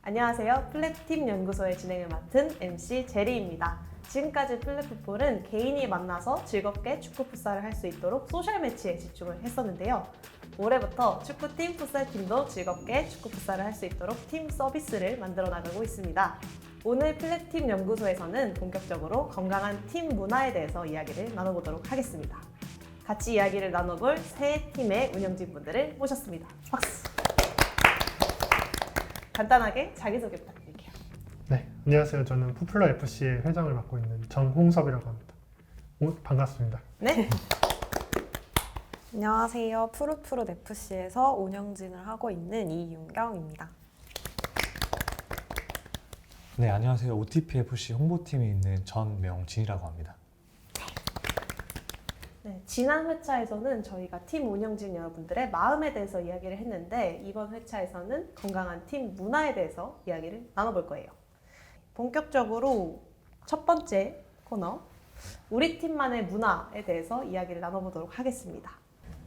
안녕하세요. 플랫팀 연구소의 진행을 맡은 MC 제리입니다. 지금까지 플랫풋볼은 개인이 만나서 즐겁게 축구 풋살을 할 수 있도록 소셜 매치에 집중을 했었는데요. 올해부터 축구팀, 풋살팀도 즐겁게 축구 풋살을 할 수 있도록 팀 서비스를 만들어 나가고 있습니다. 오늘 플랫팀 연구소에서는 본격적으로 건강한 팀 문화에 대해서 이야기를 나눠보도록 하겠습니다. 같이 이야기를 나눠볼 세 팀의 운영진분들을 모셨습니다. 박수! 간단하게 자기소개 부탁드릴게요. 네, 안녕하세요. 저는 푸플러 FC의 회장을 맡고 있는 정홍섭이라고 합니다. 반갑습니다. 네. 안녕하세요. 푸릇푸릇 FC에서 운영진을 하고 있는 이윤경입니다. 네, 안녕하세요. OTPFC 홍보팀에 있는 전명진이라고 합니다. 네, 지난 회차에서는 저희가 팀 운영진 여러분들의 마음에 대해서 이야기를 했는데 이번 회차에서는 건강한 팀 문화에 대해서 이야기를 나눠볼 거예요. 본격적으로 첫 번째 코너, 우리 팀만의 문화에 대해서 이야기를 나눠보도록 하겠습니다.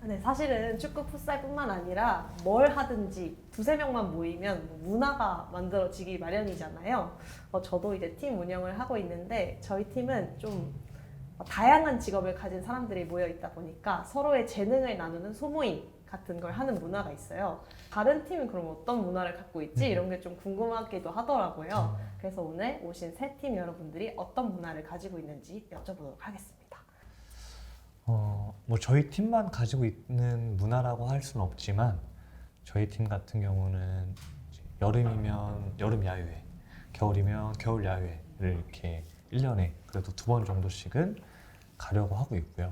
네, 사실은 축구 풋살뿐만 아니라 뭘 하든지 두세 명만 모이면 문화가 만들어지기 마련이잖아요. 저도 이제 팀 운영을 하고 있는데 저희 팀은 좀 다양한 직업을 가진 사람들이 모여 있다 보니까 서로의 재능을 나누는 소모임 같은 걸 하는 문화가 있어요. 다른 팀은 그럼 어떤 문화를 갖고 있지? 이런 게 좀 궁금하기도 하더라고요. 그래서 오늘 오신 세 팀 여러분들이 어떤 문화를 가지고 있는지 여쭤보도록 하겠습니다. 뭐 저희 팀만 가지고 있는 문화라고 할 수는 없지만 저희 팀 같은 경우는 여름이면 여름 야유회, 겨울이면 겨울 야유회를 이렇게 1년에 그래도 2번 정도씩은 가려고 하고 있고요.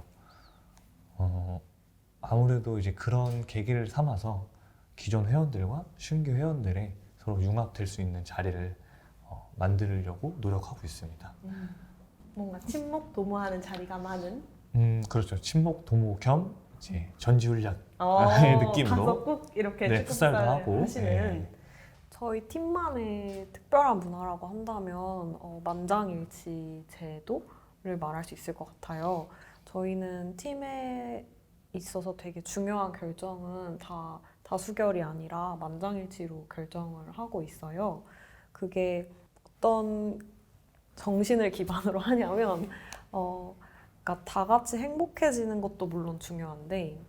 아무래도 이제 그런 계기를 삼아서 기존 회원들과 신규 회원들의 서로 융합될 수 있는 자리를 만들려고 노력하고 있습니다. 뭔가 친목 도모하는 자리가 많은? 그렇죠. 친목 도모 겸 이제 전지훈련의 느낌으로 가서 꼭 이렇게 네, 축구 풋살도 풋살을 하고 하시는. 네. 저희 팀만의 특별한 문화라고 한다면 만장일치 제도를 말할 수 있을 것 같아요. 저희는 팀에 있어서 되게 중요한 결정은 다 다수결이 아니라 만장일치로 결정을 하고 있어요. 그게 어떤 정신을 기반으로 하냐면 그러니까 다 같이 행복해지는 것도 물론 중요한데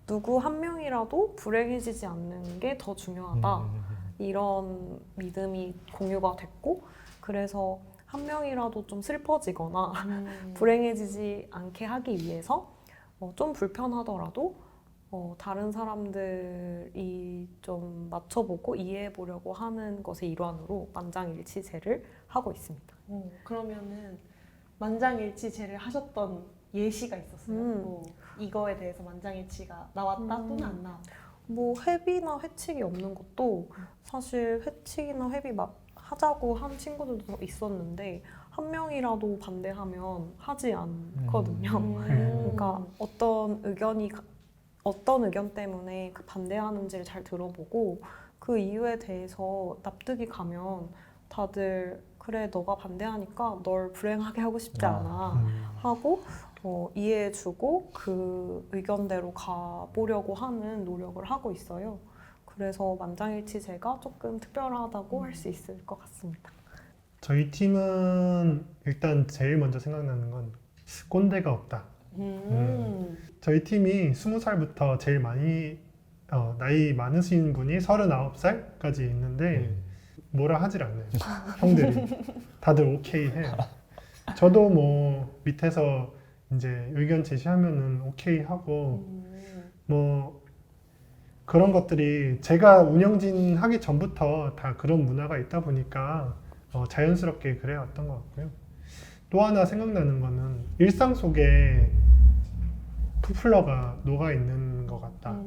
누구 한 명이라도 불행해지지 않는 게 더 중요하다. 이런 믿음이 공유가 됐고 그래서 한 명이라도 좀 슬퍼지거나 불행해지지 않게 하기 위해서 좀 불편하더라도 다른 사람들이 좀 맞춰보고 이해해보려고 하는 것의 일환으로 만장일치제를 하고 있습니다. 그러면은 만장일치제를 하셨던 예시가 있었어요? 뭐 이거에 대해서 만장일치가 나왔다 또는 안 나왔다? 뭐 회비나 회칙이 없는 것도 사실 회칙이나 회비 하자고 한 친구들도 있었는데 한 명이라도 반대하면 하지 않거든요. 그러니까 어떤 의견 때문에 그 반대하는지를 잘 들어보고 그 이유에 대해서 납득이 가면 다들 그래 너가 반대하니까 널 불행하게 하고 싶지 않아 하고 이해해주고 그 의견대로 가보려고 하는 노력을 하고 있어요. 그래서 만장일치제가 조금 특별하다고 할 수 있을 것 같습니다. 저희 팀은 일단 제일 먼저 생각나는 건 꼰대가 없다. 저희 팀이 20살부터 제일 많이 나이 많으신 분이 39살까지 있는데 뭐라 하질 않네요. 형들이 다들 오케이 해요. 저도 뭐 밑에서 이제 의견 제시하면은 오케이 하고 뭐 그런 것들이 제가 운영진 하기 전부터 다 그런 문화가 있다 보니까 자연스럽게 그래왔던 것 같고요. 또 하나 생각나는 거는 일상 속에 푸플러가 녹아 있는 것 같다.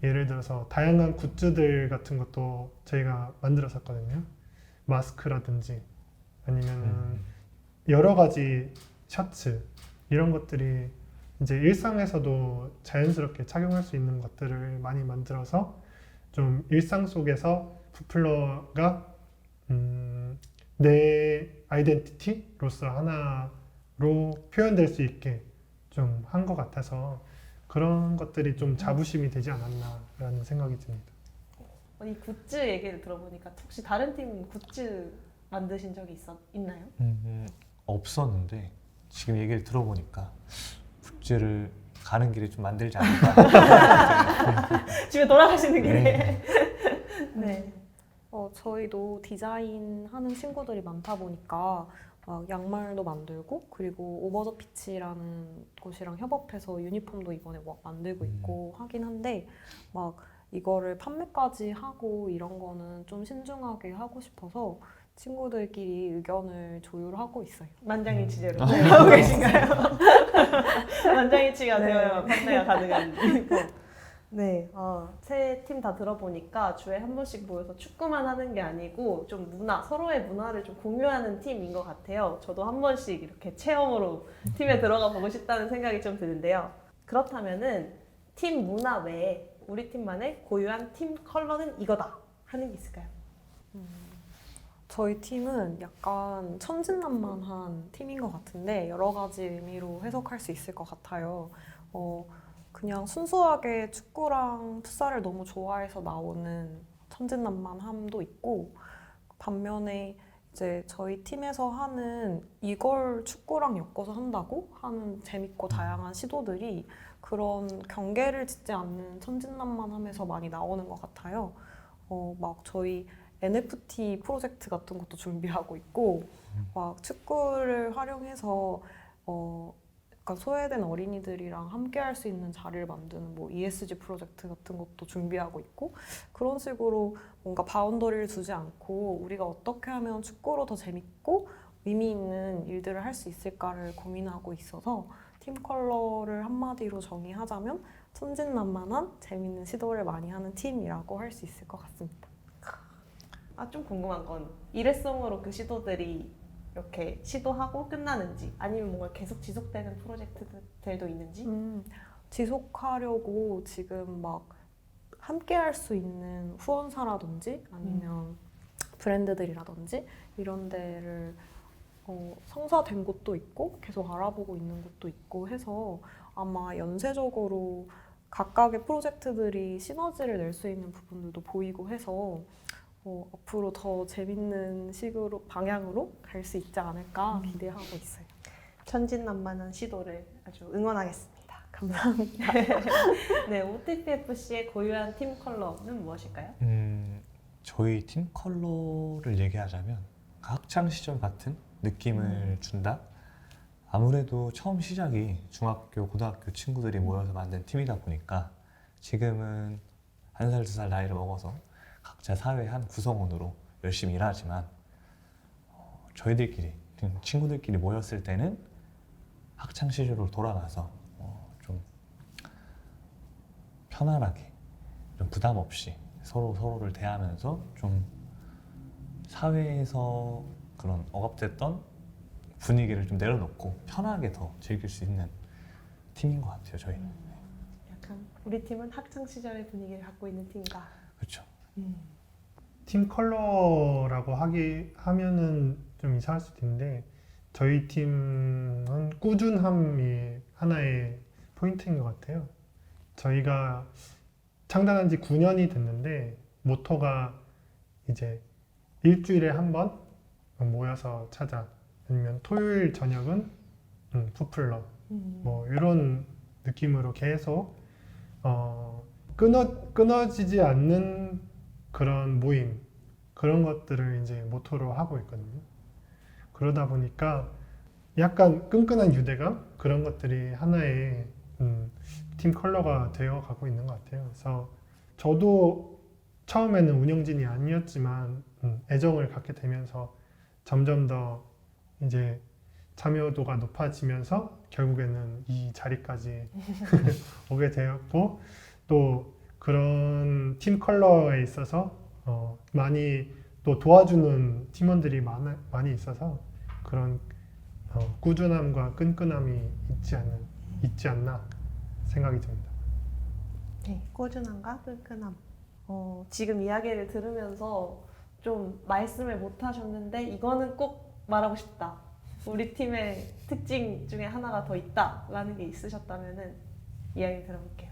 예를 들어서 다양한 굿즈들 같은 것도 저희가 만들었었거든요. 마스크라든지 아니면은 여러 가지 셔츠 이런 것들이 이제 일상에서도 자연스럽게 착용할 수 있는 것들을 많이 만들어서 좀 일상 속에서 푸플러가 내 아이덴티티로서 하나로 표현될 수 있게 좀 한 것 같아서 그런 것들이 좀 자부심이 되지 않았나라는 생각이 듭니다. 이 굿즈 얘기를 들어보니까 혹시 다른 팀 굿즈 만드신 적이 있나요? 없었는데 지금 얘기를 들어보니까 굿즈를 가는 길에 좀 만들지 않을까. 집에 돌아가시는 길에. 네. 네. 저희도 디자인 하는 친구들이 많다 보니까 막 양말도 만들고 그리고 오버 더 피치라는 곳이랑 협업해서 유니폼도 이번에 막 만들고 있고 하긴 한데 막 이거를 판매까지 하고 이런 거는 좀 신중하게 하고 싶어서 친구들끼리 의견을 조율하고 있어요. 만장일치제로 하고 계신가요? 만장일치가 되어야만 판매가 가능한 유니폼. 네, 세 팀 다 들어보니까 주에 한 번씩 모여서 축구만 하는 게 아니고 좀 서로의 문화를 좀 공유하는 팀인 것 같아요. 저도 한 번씩 이렇게 체험으로 팀에 들어가 보고 싶다는 생각이 좀 드는데요. 그렇다면은 팀 문화 외에 우리 팀만의 고유한 팀 컬러는 이거다 하는 게 있을까요? 저희 팀은 약간 천진난만한 팀인 것 같은데 여러 가지 의미로 해석할 수 있을 것 같아요. 그냥 순수하게 축구랑 풋살을 너무 좋아해서 나오는 천진난만함도 있고 반면에 이제 저희 팀에서 하는 이걸 축구랑 엮어서 한다고 하는 재밌고 다양한 시도들이 그런 경계를 짓지 않는 천진난만함에서 많이 나오는 것 같아요. 막 저희 NFT 프로젝트 같은 것도 준비하고 있고 막 축구를 활용해서 약간 소외된 어린이들이랑 함께 할 수 있는 자리를 만드는 뭐 ESG 프로젝트 같은 것도 준비하고 있고 그런 식으로 뭔가 바운더리를 두지 않고 우리가 어떻게 하면 축구로 더 재밌고 의미 있는 일들을 할 수 있을까를 고민하고 있어서 팀 컬러를 한마디로 정의하자면 천진난만한 재밌는 시도를 많이 하는 팀이라고 할 수 있을 것 같습니다. 좀 궁금한 건 일회성으로 그 시도들이 이렇게 시도하고 끝나는지 아니면 뭔가 계속 지속되는 프로젝트들도 있는지? 지속하려고 지금 막 함께 할 수 있는 후원사라든지 아니면 브랜드들이라든지 이런 데를 성사된 곳도 있고 계속 알아보고 있는 곳도 있고 해서 아마 연쇄적으로 각각의 프로젝트들이 시너지를 낼 수 있는 부분들도 보이고 해서 앞으로 더 재밌는 식으로 방향으로 갈 수 있지 않을까 기대하고 있어요. 천진난만한 시도를 아주 응원하겠습니다. 감사합니다. 네, OTPFC의 고유한 팀 컬러는 무엇일까요? 저희 팀 컬러를 얘기하자면 학창 시절 같은 느낌을 준다. 아무래도 처음 시작이 중학교, 고등학교 친구들이 모여서 만든 팀이다 보니까 지금은 1살, 2살 나이를 먹어서 각자 사회의 한 구성원으로 열심히 일하지만 저희들끼리 친구들끼리 모였을 때는 학창 시절로 돌아가서 좀 편안하게 좀 부담 없이 서로를 대하면서 좀 사회에서 그런 억압됐던 분위기를 좀 내려놓고 편하게 더 즐길 수 있는 팀인 것 같아요, 저희는. 약간 우리 팀은 학창 시절의 분위기를 갖고 있는 팀이다. 그렇죠. 팀 컬러라고 하면은 좀 이상할 수도 있는데 저희 팀은 꾸준함이 하나의 포인트인 것 같아요. 저희가 창단한 지 9년이 됐는데 모토가 이제 일주일에 한 번 모여서 찾아 아니면 토요일 저녁은 푸플러 뭐 이런 느낌으로 계속 끊어지지 않는 그런 모임 그런 것들을 이제 모토로 하고 있거든요. 그러다 보니까 약간 끈끈한 유대감 그런 것들이 하나의 팀 컬러가 되어 가고 있는 것 같아요. 그래서 저도 처음에는 운영진이 아니었지만 애정을 갖게 되면서 점점 더 이제 참여도가 높아지면서 결국에는 이 자리까지 오게 되었고 또 그런 팀 컬러에 있어서 많이 또 도와주는 팀원들이 많이 있어서 그런 꾸준함과 끈끈함이 있지 않나 생각이 듭니다. 네, 꾸준함과 끈끈함. 지금 이야기를 들으면서 좀 말씀을 못 하셨는데 이거는 꼭 말하고 싶다. 우리 팀의 특징 중에 하나가 더 있다라는 게 있으셨다면은 이야기 들어볼게요.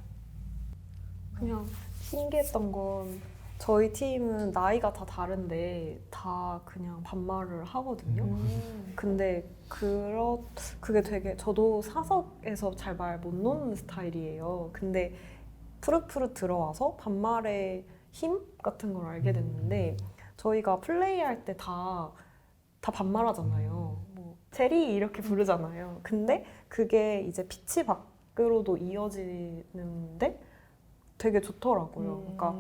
그냥 신기했던 건 저희 팀은 나이가 다 다른데 다 그냥 반말을 하거든요. 근데 그게 되게 저도 사석에서 잘 말 못 놓는 스타일이에요. 근데 푸릇푸릇 들어와서 반말의 힘 같은 걸 알게 됐는데 저희가 플레이할 때 다 반말하잖아요. 뭐 제리 이렇게 부르잖아요. 근데 그게 이제 피치 밖으로도 이어지는데 되게 좋더라고요. 그러니까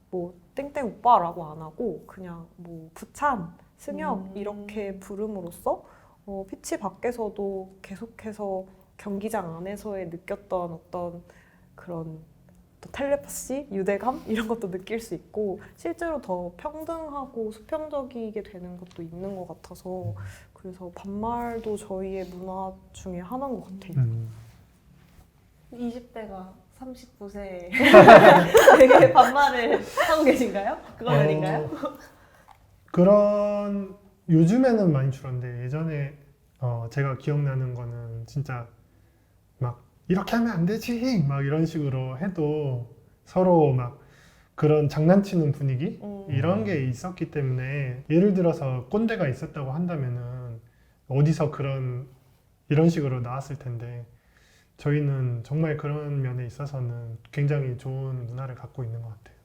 뭐 땡땡 오빠라고 안 하고 그냥 뭐 부찬, 승혁 이렇게 부름으로써 피치 밖에서도 계속해서 경기장 안에서의 느꼈던 어떤 그런 또 텔레파시, 유대감 이런 것도 느낄 수 있고 실제로 더 평등하고 수평적이게 되는 것도 있는 것 같아서 그래서 반말도 저희의 문화 중에 하나인 것 같아요. 20대가 39세에 되게 반말을 하고 계신가요? 그건 아닌가요? 그런 요즘에는 많이 줄었는데 예전에 제가 기억나는 거는 진짜 막 이렇게 하면 안 되지 막 이런 식으로 해도 서로 막 그런 장난치는 분위기 이런 게 있었기 때문에 예를 들어서 꼰대가 있었다고 한다면은 어디서 이런 식으로 나왔을 텐데 저희는 정말 그런 면에 있어서는 굉장히 좋은 문화를 갖고 있는 것 같아요.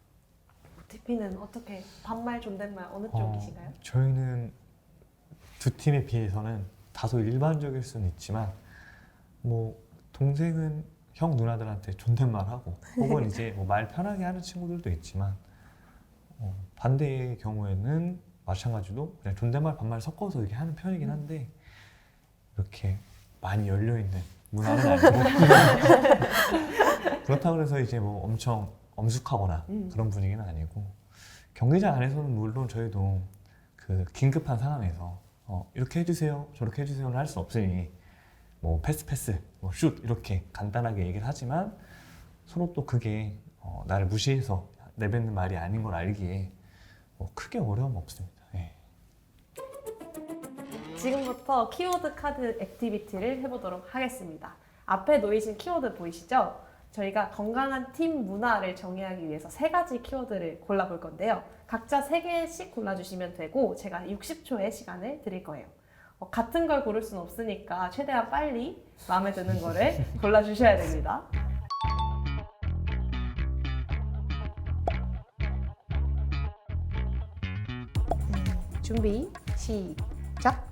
DP는 어떻게 반말 존댓말 어느 쪽이신가요? 저희는 두 팀에 비해서는 다소 일반적일 수는 있지만 뭐 동생은 형 누나들한테 존댓말하고 혹은 이제 뭐 말 편하게 하는 친구들도 있지만 반대의 경우에는 마찬가지로 그냥 존댓말 반말 섞어서 이렇게 하는 편이긴 한데 이렇게 많이 열려 있는 문화는 아니고 그렇다고 해서 이제 뭐 엄청 엄숙하거나 그런 분위기는 아니고 경기장 안에서는 물론 저희도 그 긴급한 상황에서 이렇게 해주세요 저렇게 해주세요는 할 수 없으니 뭐 패스 뭐 슛 이렇게 간단하게 얘기를 하지만 서로 또 그게 나를 무시해서 내뱉는 말이 아닌 걸 알기에 뭐 크게 어려움 없습니다. 예. 지금부터 키워드 카드 액티비티를 해보도록 하겠습니다. 앞에 놓이신 키워드 보이시죠? 저희가 건강한 팀 문화를 정의하기 위해서 3가지 키워드를 골라볼 건데요. 각자 3개씩 골라주시면 되고 제가 60초의 시간을 드릴 거예요. 같은 걸 고를 수는 없으니까 최대한 빨리 마음에 드는 거를 골라주셔야 됩니다. 준비, 시작!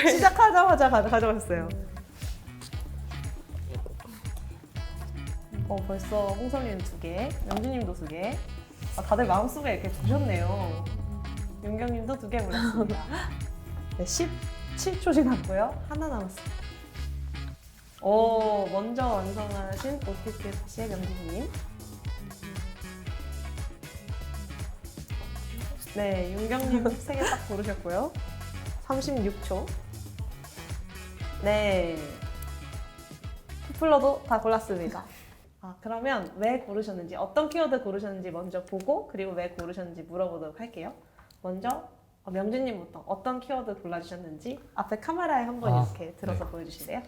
시작하자마자 가져가셨어요. 벌써 홍성이는 2개, 영준님도 2개. 다들 마음속에 이렇게 두셨네요. 윤경님도 2개 골랐습니다. 네, 17초 지났고요. 하나 남았습니다. 먼저 완성하신 OTPFC의 명진님. 네, 윤경님 3개 딱 고르셨고요. 36초. 네. 푸플러도 다 골랐습니다. 그러면 왜 고르셨는지, 어떤 키워드 고르셨는지 먼저 보고 그리고 왜 고르셨는지 물어보도록 할게요. 먼저 명준님부터 어떤 키워드 골라주셨는지 앞에 카메라에 한번 이렇게 들어서 네. 보여주실래요?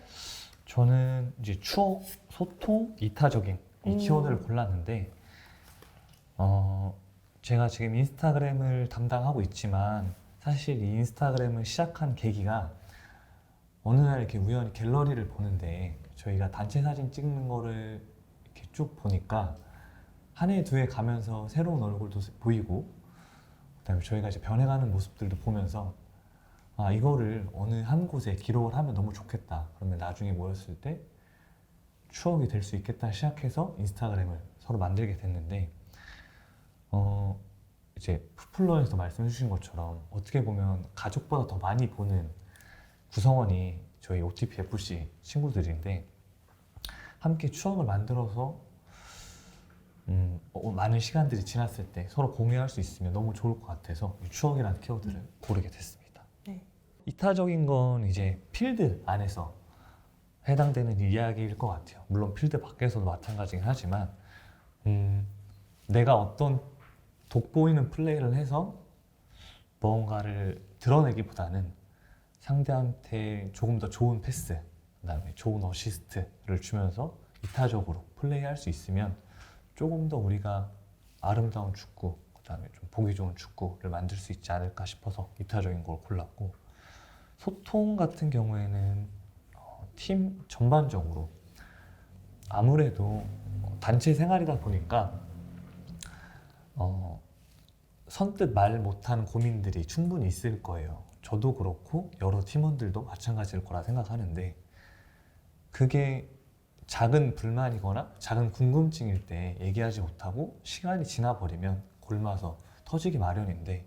저는 이제 추억, 소통, 이타적인 이 키워드를 골랐는데 제가 지금 인스타그램을 담당하고 있지만 사실 이 인스타그램을 시작한 계기가 어느 날 이렇게 우연히 갤러리를 보는데 저희가 단체 사진 찍는 거를 이렇게 쭉 보니까 한 해, 2해 가면서 새로운 얼굴도 보이고 그다음에 저희가 이제 변해가는 모습들도 보면서 이거를 어느 한 곳에 기록을 하면 너무 좋겠다. 그러면 나중에 모였을 때 추억이 될 수 있겠다 시작해서 인스타그램을 서로 만들게 됐는데 이제 푸플러에서 말씀해 주신 것처럼 어떻게 보면 가족보다 더 많이 보는 구성원이 저희 OTPFC 친구들인데 함께 추억을 만들어서 많은 시간들이 지났을 때 서로 공유할 수 있으면 너무 좋을 것 같아서 이 추억이라는 키워드를 고르게 됐습니다. 네. 이타적인 건 이제 필드 안에서 해당되는 이야기일 것 같아요. 물론 필드 밖에서도 마찬가지긴 하지만 내가 어떤 돋보이는 플레이를 해서 뭔가를 드러내기보다는 상대한테 조금 더 좋은 패스, 그다음에 좋은 어시스트를 주면서 이타적으로 플레이할 수 있으면 조금 더 우리가 아름다운 축구, 그다음에 좀 보기 좋은 축구를 만들 수 있지 않을까 싶어서 이타적인 걸 골랐고, 소통 같은 경우에는 팀 전반적으로 아무래도 단체 생활이다 보니까 선뜻 말 못하는 고민들이 충분히 있을 거예요. 저도 그렇고 여러 팀원들도 마찬가지일 거라 생각하는데, 그게 작은 불만이거나 작은 궁금증일 때 얘기하지 못하고 시간이 지나버리면 골마서 터지기 마련인데,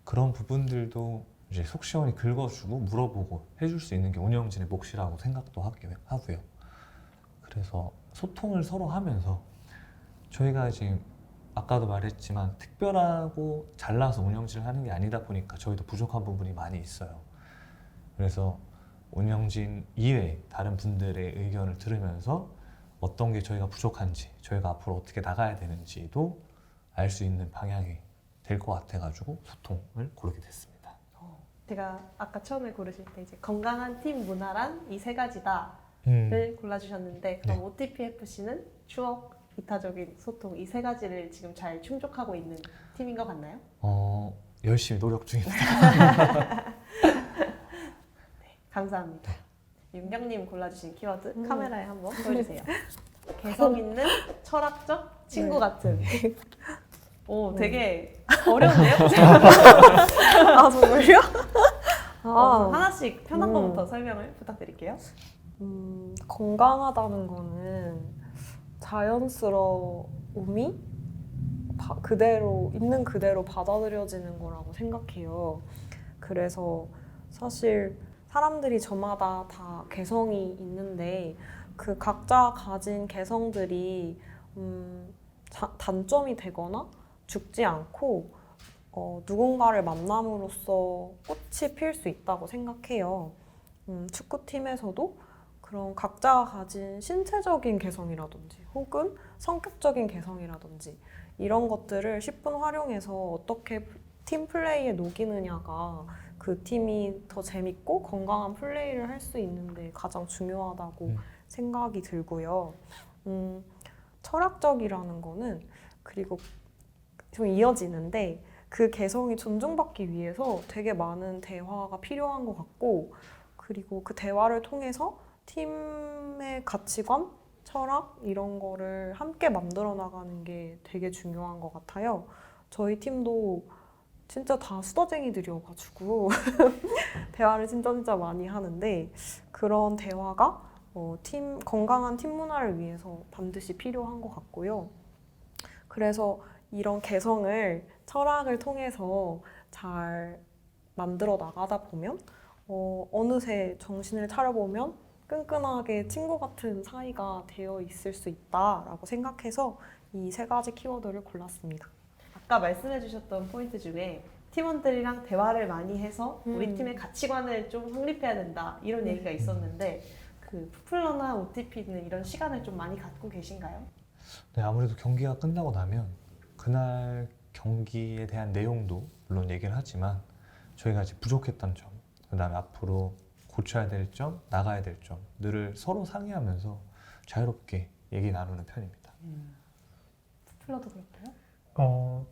그런 부분들도 이제 속 시원히 긁어주고 물어보고 해줄 수 있는 게 운영진의 몫이라고 생각도 하고요. 그래서 소통을 서로 하면서 저희가 이제 아까도 말했지만 특별하고 잘나서 운영진을 하는 게 아니다 보니까 저희도 부족한 부분이 많이 있어요. 그래서 운영진 이외에 다른 분들의 의견을 들으면서 어떤 게 저희가 부족한지, 저희가 앞으로 어떻게 나가야 되는지도 알 수 있는 방향이 될 것 같아가지고 소통을 고르게 됐습니다. 제가 아까 처음에 고르실 때 이제 건강한 팀 문화란 이 세 가지다를 골라주셨는데, 그럼 네. OTPFC는 추억, 이타적인 소통 이 세 가지를 지금 잘 충족하고 있는 팀인 것 같나요? 열심히 노력 중입니다. 감사합니다. 윤경님 골라주신 키워드 카메라에 한번 네. 보여주세요. 개성 있는 철학적 친구 같은. 오, 되게 어려운데요? 아 정말요? 하나씩 편한 거부터 설명을 부탁드릴게요. 건강하다는 거는 자연스러움이 그대로 있는 그대로 받아들여지는 거라고 생각해요. 그래서 사실 사람들이 저마다 다 개성이 있는데 그 각자 가진 개성들이 단점이 되거나 죽지 않고 누군가를 만남으로써 꽃이 필 수 있다고 생각해요. 축구팀에서도 그런 각자가 가진 신체적인 개성이라든지 혹은 성격적인 개성이라든지 이런 것들을 10분 활용해서 어떻게 팀 플레이에 녹이느냐가 그 팀이 더 재밌고 건강한 플레이를 할 수 있는데 가장 중요하다고 생각이 들고요. 철학적이라는 거는 그리고 좀 이어지는데, 그 개성이 존중받기 위해서 되게 많은 대화가 필요한 것 같고, 그리고 그 대화를 통해서 팀의 가치관, 철학 이런 거를 함께 만들어 나가는 게 되게 중요한 것 같아요. 저희 팀도 진짜 다 수다쟁이들이어가지고 대화를 진짜 많이 하는데, 그런 대화가 건강한 팀 문화를 위해서 반드시 필요한 것 같고요. 그래서 이런 개성을 철학을 통해서 잘 만들어 나가다 보면 어느새 정신을 차려보면 끈끈하게 친구 같은 사이가 되어 있을 수 있다라고 생각해서 이 세 가지 키워드를 골랐습니다. 아까 말씀해 주셨던 포인트 중에 팀원들이랑 대화를 많이 해서 우리 팀의 가치관을 좀 확립해야 된다 이런 얘기가 있었는데, 그 푸플러나 OTP는 이런 시간을 좀 많이 갖고 계신가요? 네, 아무래도 경기가 끝나고 나면 그날 경기에 대한 내용도 물론 얘기를 하지만 저희가 이제 부족했던 점, 그다음에 앞으로 고쳐야 될 점, 나가야 될 점들을 서로 상의하면서 자유롭게 얘기 나누는 편입니다. 푸플러도 그렇고요?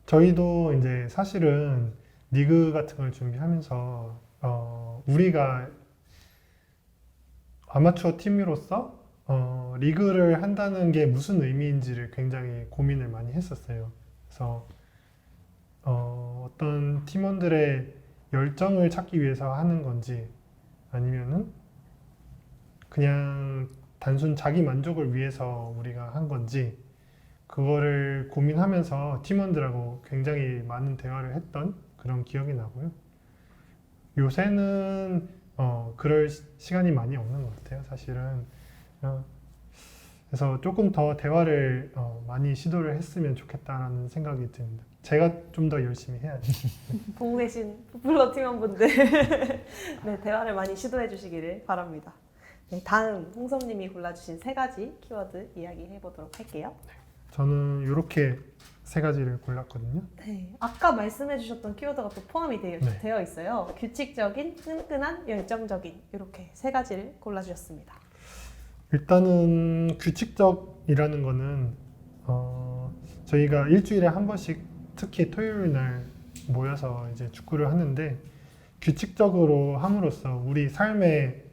저희도 이제 사실은 리그 같은 걸 준비하면서 우리가 아마추어 팀으로서 리그를 한다는 게 무슨 의미인지를 굉장히 고민을 많이 했었어요. 그래서 어떤 팀원들의 열정을 찾기 위해서 하는 건지, 아니면은 그냥 단순 자기 만족을 위해서 우리가 한 건지, 그거를 고민하면서 팀원들하고 굉장히 많은 대화를 했던 그런 기억이 나고요. 요새는 그럴 시간이 많이 없는 것 같아요, 사실은. 그래서 조금 더 대화를 많이 시도를 했으면 좋겠다라는 생각이 듭니다. 제가 좀 더 열심히 해야죠. 보고 계신 푸플러 팀원분들 네, 대화를 많이 시도해 주시기를 바랍니다. 네, 다음 홍섭님이 골라주신 세 가지 키워드 이야기해 보도록 할게요. 저는 이렇게 세 가지를 골랐거든요. 네, 아까 말씀해 주셨던 키워드가 또 포함이 되어 있어요. 규칙적인, 끈끈한, 열정적인 이렇게 세 가지를 골라주셨습니다. 일단은 규칙적이라는 거는 저희가 일주일에 한 번씩 특히 토요일 날 모여서 이제 축구를 하는데 규칙적으로 함으로써 우리 삶에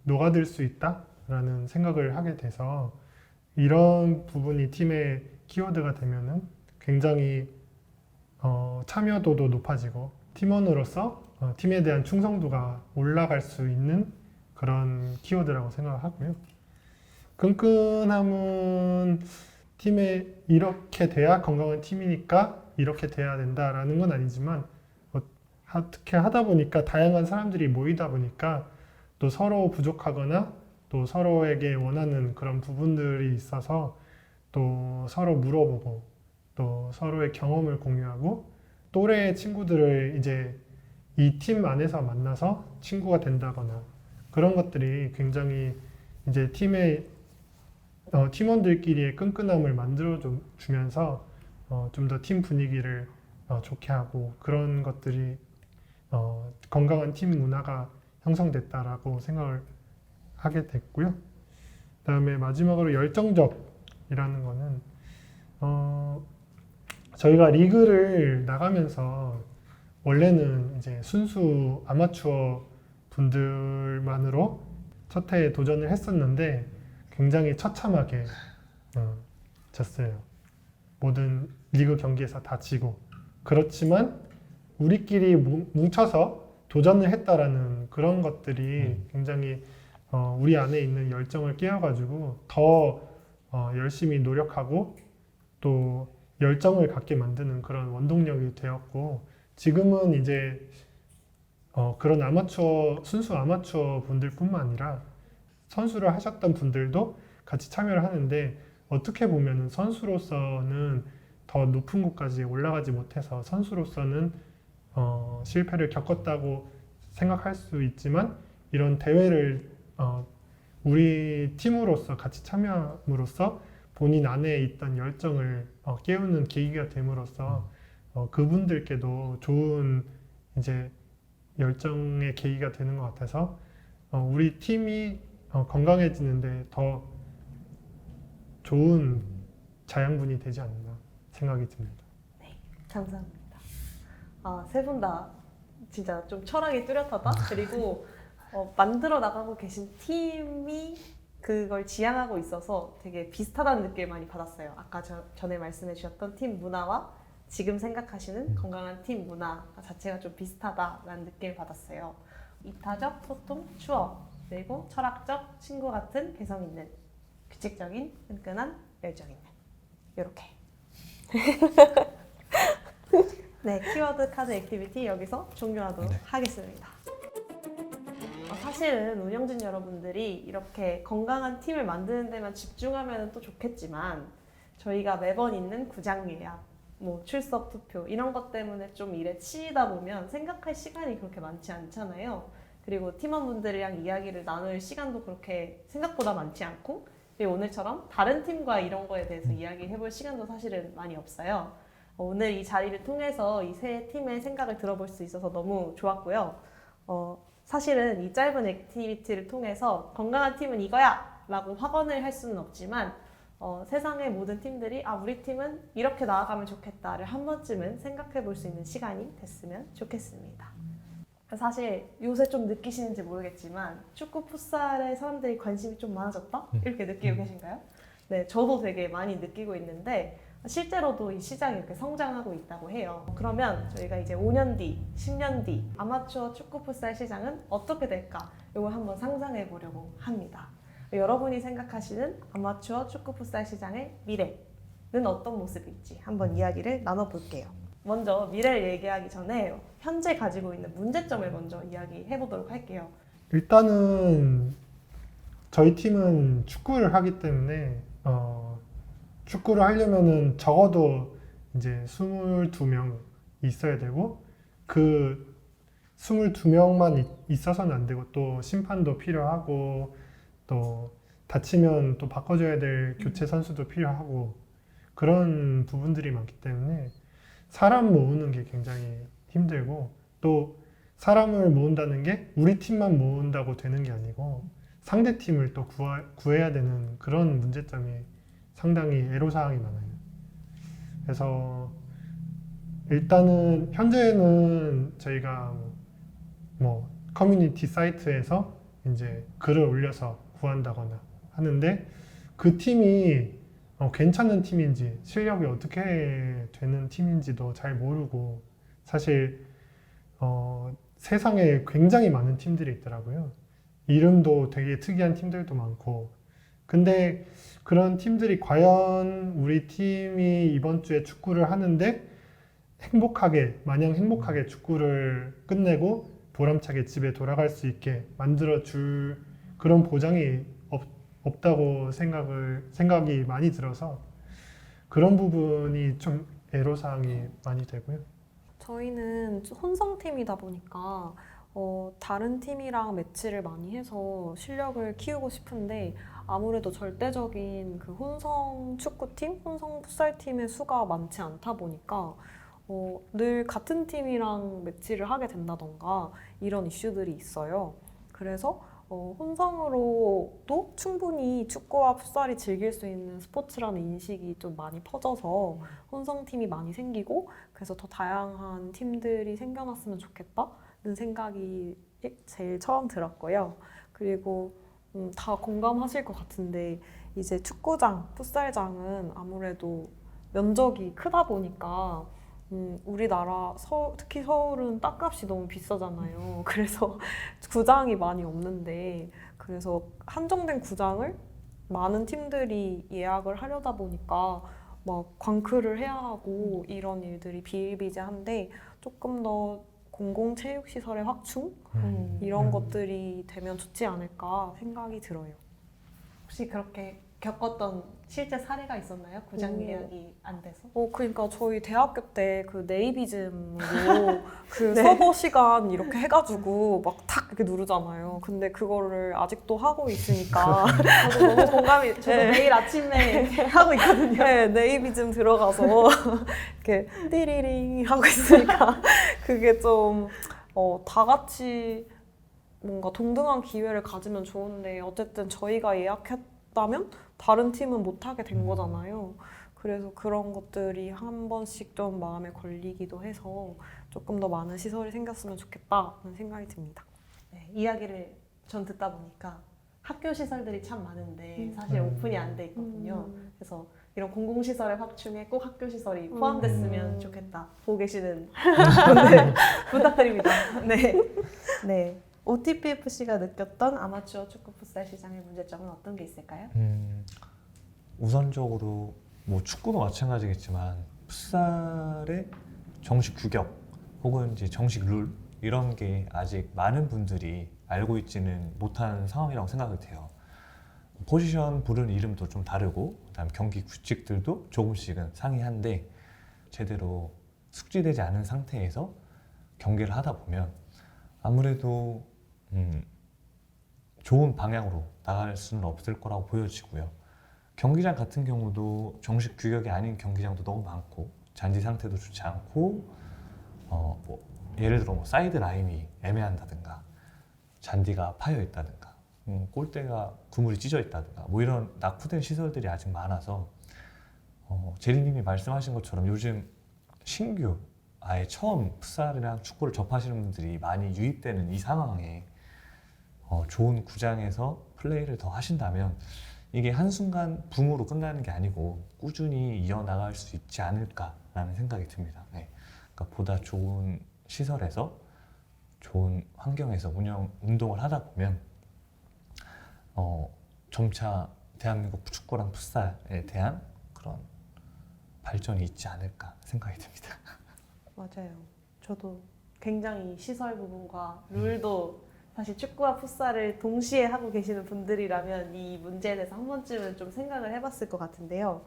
녹아들 수 있다라는 생각을 하게 돼서 이런 부분이 팀의 키워드가 되면은 굉장히 참여도도 높아지고 팀원으로서 팀에 대한 충성도가 올라갈 수 있는 그런 키워드라고 생각하고요. 끈끈함은 팀에 이렇게 돼야 건강한 팀이니까 이렇게 돼야 된다라는 건 아니지만 어떻게 하다 보니까 다양한 사람들이 모이다 보니까 또 서로 부족하거나 또 서로에게 원하는 그런 부분들이 있어서 또 서로 물어보고 또 서로의 경험을 공유하고 또래 친구들을 이제 이 팀 안에서 만나서 친구가 된다거나 그런 것들이 굉장히 이제 팀의 팀원들끼리의 끈끈함을 만들어 주면서 좀 더 팀 분위기를 좋게 하고 그런 것들이 건강한 팀 문화가 형성됐다라고 생각을 하게 됐고요. 그다음에 마지막으로 열정적이라는 거는 저희가 리그를 나가면서 원래는 이제 순수 아마추어 분들만으로 첫 해에 도전을 했었는데 굉장히 처참하게 졌어요. 모든 리그 경기에서 다 지고 그렇지만 우리끼리 뭉쳐서 도전을 했다라는 그런 것들이 굉장히 우리 안에 있는 열정을 깨워가지고 더 열심히 노력하고 또 열정을 갖게 만드는 그런 원동력이 되었고 지금은 이제 그런 순수 아마추어 분들뿐만 아니라 선수를 하셨던 분들도 같이 참여를 하는데 어떻게 보면은 선수로서는 더 높은 곳까지 올라가지 못해서 선수로서는 실패를 겪었다고 생각할 수 있지만 이런 대회를 우리 팀으로서 같이 참여함으로써 본인 안에 있던 열정을 깨우는 계기가 됨으로써 그분들께도 좋은 이제 열정의 계기가 되는 것 같아서 우리 팀이 건강해지는데 더 좋은 자양분이 되지 않나 생각이 듭니다. 감사합니다. 세 분 다 진짜 좀 철학이 뚜렷하다. 그리고 만들어 나가고 계신 팀이 그걸 지향하고 있어서 되게 비슷하다는 느낌을 많이 받았어요. 아까 전에 말씀해 주셨던 팀 문화와 지금 생각하시는 건강한 팀 문화 자체가 좀 비슷하다라는 느낌을 받았어요. 이타적 소통, 추억, 그리고 철학적 친구 같은 개성 있는 규칙적인 끈끈한 열정 있는 이렇게 네, 키워드 카드 액티비티 여기서 종료하도록 하겠습니다. 사실은 운영진 여러분들이 이렇게 건강한 팀을 만드는 데만 집중하면 또 좋겠지만 저희가 매번 있는 구장 예약, 출석 투표 이런 것 때문에 좀 일에 치이다 보면 생각할 시간이 그렇게 많지 않잖아요. 그리고 팀원분들이랑 이야기를 나눌 시간도 그렇게 생각보다 많지 않고 그리고 오늘처럼 다른 팀과 이런 거에 대해서 이야기해볼 시간도 사실은 많이 없어요. 오늘 이 자리를 통해서 이 세 팀의 생각을 들어볼 수 있어서 너무 좋았고요. 사실은 이 짧은 액티비티를 통해서 건강한 팀은 이거야! 라고 확언을 할 수는 없지만 세상의 모든 팀들이 우리 팀은 이렇게 나아가면 좋겠다를 한 번쯤은 생각해 볼 수 있는 시간이 됐으면 좋겠습니다. 사실 요새 좀 느끼시는지 모르겠지만 축구 풋살에 사람들이 관심이 좀 많아졌다? 이렇게 느끼고 계신가요? 네, 저도 되게 많이 느끼고 있는데 실제로도 이 시장이 이렇게 성장하고 있다고 해요. 그러면 저희가 이제 5년 뒤, 10년 뒤 아마추어 축구 풋살 시장은 어떻게 될까? 이걸 한번 상상해 보려고 합니다. 여러분이 생각하시는 아마추어 축구 풋살 시장의 미래는 어떤 모습일지 한번 이야기를 나눠볼게요. 먼저 미래를 얘기하기 전에 현재 가지고 있는 문제점을 먼저 이야기해 보도록 할게요. 일단은 저희 팀은 축구를 하기 때문에 축구를 하려면은 적어도 이제 22명 있어야 되고 그 22명만 있어서는 안 되고 또 심판도 필요하고 또 다치면 또 바꿔줘야 될 교체 선수도 필요하고 그런 부분들이 많기 때문에 사람 모으는 게 굉장히 힘들고 또 사람을 모은다는 게 우리 팀만 모은다고 되는 게 아니고 상대 팀을 또 구해야 되는 그런 문제점이 상당히 애로사항이 많아요. 그래서 일단은 현재는 저희가 뭐 커뮤니티 사이트에서 이제 글을 올려서 구한다거나 하는데 그 팀이 괜찮은 팀인지 실력이 어떻게 되는 팀인지도 잘 모르고 사실 세상에 굉장히 많은 팀들이 있더라고요. 이름도 되게 특이한 팀들도 많고 근데 그런 팀들이 과연 우리 팀이 이번 주에 축구를 하는데 마냥 행복하게 축구를 끝내고 보람차게 집에 돌아갈 수 있게 만들어줄 그런 보장이 없다고 생각이 많이 들어서 그런 부분이 좀 애로사항이 많이 되고요. 저희는 혼성팀이다 보니까 다른 팀이랑 매치를 많이 해서 실력을 키우고 싶은데 아무래도 절대적인 그 혼성 축구팀, 혼성 풋살팀의 수가 많지 않다 보니까 늘 같은 팀이랑 매치를 하게 된다던가 이런 이슈들이 있어요. 그래서 혼성으로도 충분히 축구와 풋살이 즐길 수 있는 스포츠라는 인식이 좀 많이 퍼져서 혼성팀이 많이 생기고 그래서 더 다양한 팀들이 생겨났으면 좋겠다는 생각이 제일 처음 들었고요. 그리고 다 공감하실 것 같은데 이제 축구장, 풋살장은 아무래도 면적이 크다 보니까 우리나라 특히 서울은 땅값이 너무 비싸잖아요. 그래서 구장이 많이 없는데 그래서 한정된 구장을 많은 팀들이 예약을 하려다 보니까 막 광크를 해야 하고 이런 일들이 비일비재한데 조금 더 공공체육시설의 확충 이런 것들이 되면 좋지 않을까 생각이 들어요. 혹시 그렇게 겪었던 실제 사례가 있었나요? 구장 예약이 안 돼서? 그러니까 저희 대학교 때 그 네이비즘으로 그 서버 시간 이렇게 해가지고 막 탁 이렇게 누르잖아요. 근데 그거를 아직도 하고 있으니까 저도 너무 공감이. 저도 네. 매일 아침에 하고 있거든요. 네, 네이비즘 들어가서 이렇게 띠리링 하고 있으니까 그게 좀 다 같이 뭔가 동등한 기회를 가지면 좋은데 어쨌든 저희가 예약했다면 다른 팀은 못하게 된 거잖아요. 그래서 그런 것들이 한 번씩 좀 마음에 걸리기도 해서 조금 더 많은 시설이 생겼으면 좋겠다는 생각이 듭니다. 네, 이야기를 전 듣다 보니까 학교 시설들이 참 많은데 사실 오픈이 안 돼 있거든요. 그래서 이런 공공시설의 확충에 꼭 학교 시설이 포함됐으면 좋겠다. 보고 계시는 분들 부탁드립니다. 네. 네. OTPFC가 느꼈던 아마추어 축구 풋살 시장의 문제점은 어떤 게 있을까요? 우선적으로 뭐 축구도 마찬가지겠지만 풋살의 정식 규격 혹은 이제 정식 룰 이런 게 아직 많은 분들이 알고 있지는 못한 상황이라고 생각이 돼요. 포지션 부르는 이름도 좀 다르고 그다음 경기 규칙들도 조금씩은 상이한데 제대로 숙지되지 않은 상태에서 경기를 하다 보면 아무래도 좋은 방향으로 나갈 수는 없을 거라고 보여지고요. 경기장 같은 경우도 정식 규격이 아닌 경기장도 너무 많고 잔디 상태도 좋지 않고 뭐 예를 들어 뭐 사이드 라인이 애매한다든가 잔디가 파여 있다든가 골대가 그물이 찢어 있다든가 뭐 이런 낙후된 시설들이 아직 많아서 제리님이 말씀하신 것처럼 요즘 신규 아예 처음 풋살이랑 축구를 접하시는 분들이 많이 유입되는 이 상황에 좋은 구장에서 플레이를 더 하신다면 이게 한순간 붐으로 끝나는 게 아니고 꾸준히 이어나갈 수 있지 않을까라는 생각이 듭니다. 네. 그러니까 보다 좋은 시설에서 좋은 환경에서 운동을 하다 보면 점차 대한민국 축구랑 풋살에 대한 그런 발전이 있지 않을까 생각이 듭니다. 맞아요. 저도 굉장히 시설 부분과 룰도 사실 축구와 풋살을 동시에 하고 계시는 분들이라면 이 문제에 대해서 한 번쯤은 좀 생각을 해봤을 것 같은데요.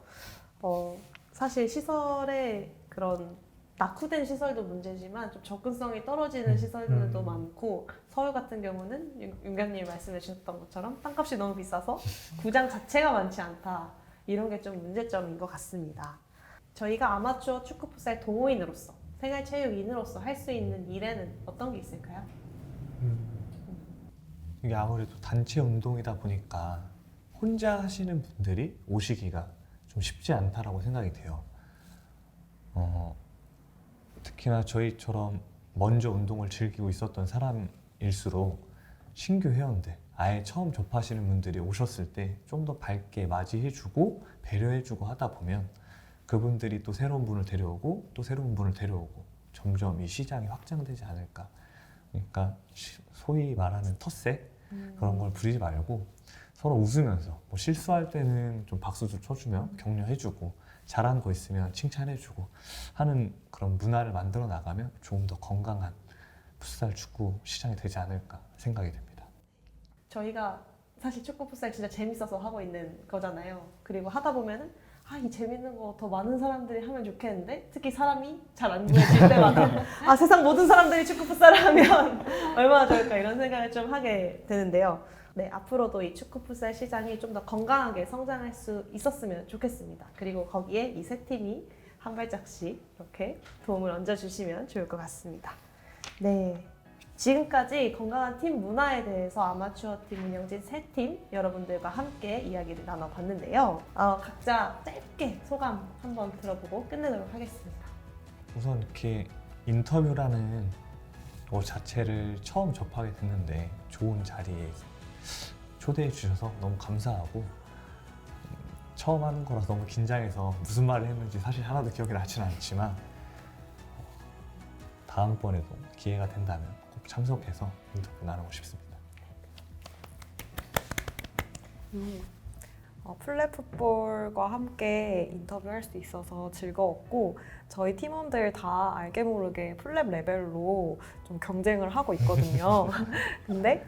사실 시설의 그런 낙후된 시설도 문제지만 좀 접근성이 떨어지는 시설들도 많고 서울 같은 경우는 윤경님이 말씀해 주셨던 것처럼 땅값이 너무 비싸서 구장 자체가 많지 않다. 이런 게 좀 문제점인 것 같습니다. 저희가 아마추어 축구 풋살 동호인으로서 생활체육인으로서 할 수 있는 일에는 어떤 게 있을까요? 이게 아무래도 단체 운동이다 보니까 혼자 하시는 분들이 오시기가 좀 쉽지 않다라고 생각이 돼요. 특히나 저희처럼 먼저 운동을 즐기고 있었던 사람일수록 신규 회원들, 아예 처음 접하시는 분들이 오셨을 때 좀 더 밝게 맞이해주고 배려해주고 하다 보면 그분들이 또 새로운 분을 데려오고 또 새로운 분을 데려오고 점점 이 시장이 확장되지 않을까. 그러니까 소위 말하는 텃세 그런 걸 부리지 말고 서로 웃으면서 뭐 실수할 때는 좀 박수도 쳐주며 격려해주고 잘하는 거 있으면 칭찬해주고 하는 그런 문화를 만들어 나가면 조금 더 건강한 풋살 축구 시장이 되지 않을까 생각이 됩니다. 저희가 사실 축구 풋살 진짜 재밌어서 하고 있는 거잖아요. 그리고 하다 보면은 이 재밌는 거 더 많은 사람들이 하면 좋겠는데 특히 사람이 잘 안 구해질 때마다 세상 모든 사람들이 축구 풋살을 하면 얼마나 좋을까 이런 생각을 좀 하게 되는데요. 네, 앞으로도 이 축구 풋살 시장이 좀 더 건강하게 성장할 수 있었으면 좋겠습니다. 그리고 거기에 이 세 팀이 한 발짝씩 이렇게 도움을 얹어주시면 좋을 것 같습니다. 네. 지금까지 건강한 팀 문화에 대해서 아마추어 팀 운영진 세 팀 여러분들과 함께 이야기를 나눠봤는데요. 각자 짧게 소감 한번 들어보고 끝내도록 하겠습니다. 우선 이렇게 인터뷰라는 것 자체를 처음 접하게 됐는데 좋은 자리에 초대해 주셔서 너무 감사하고 처음 하는 거라 너무 긴장해서 무슨 말을 했는지 사실 하나도 기억이 나지는 않지만 다음번에도 기회가 된다면 꼭 참석해서 인터뷰 나누고 싶습니다. 플랫풋볼과 함께 인터뷰할 수 있어서 즐거웠고 저희 팀원들 다 알게 모르게 플랫 레벨로 좀 경쟁을 하고 있거든요. 근데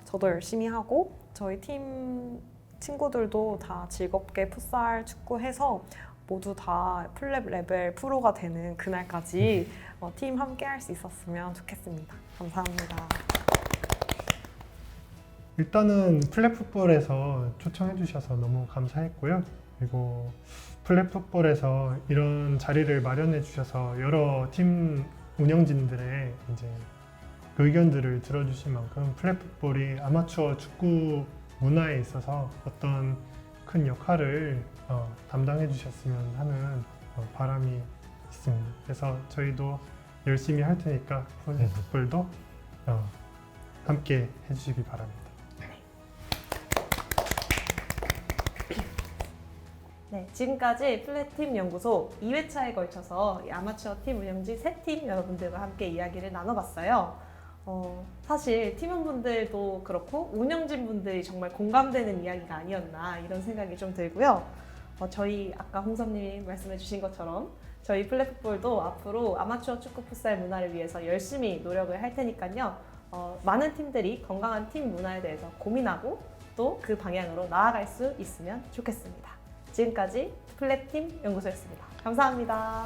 저도 열심히 하고 저희 팀 친구들도 다 즐겁게 풋살 축구해서 모두 다 플랫 레벨 프로가 되는 그날까지 팀 함께 할 수 있었으면 좋겠습니다. 감사합니다. 일단은 플랫풋볼에서 초청해 주셔서 너무 감사했고요. 그리고 플랫풋볼에서 이런 자리를 마련해 주셔서 여러 팀 운영진들의 이제 의견들을 들어주신 만큼 플랫풋볼이 아마추어 축구 문화에 있어서 어떤 큰 역할을 담당해 주셨으면 하는 바람이 있습니다. 그래서 저희도 열심히 할 테니까 플랫풋볼도 함께 해주시기 바랍니다. 네, 지금까지 플랫팀 연구소 2회차에 걸쳐서 이 아마추어 팀 운영진 세 팀 여러분들과 함께 이야기를 나눠봤어요. 사실 팀원분들도 그렇고 운영진 분들이 정말 공감되는 이야기가 아니었나 이런 생각이 좀 들고요. 저희 아까 홍섭님이 말씀해 주신 것처럼 저희 플랫풋볼도 앞으로 아마추어 축구 풋살 문화를 위해서 열심히 노력을 할 테니까요. 많은 팀들이 건강한 팀 문화에 대해서 고민하고 또 그 방향으로 나아갈 수 있으면 좋겠습니다. 지금까지 플랫팀 연구소였습니다. 감사합니다.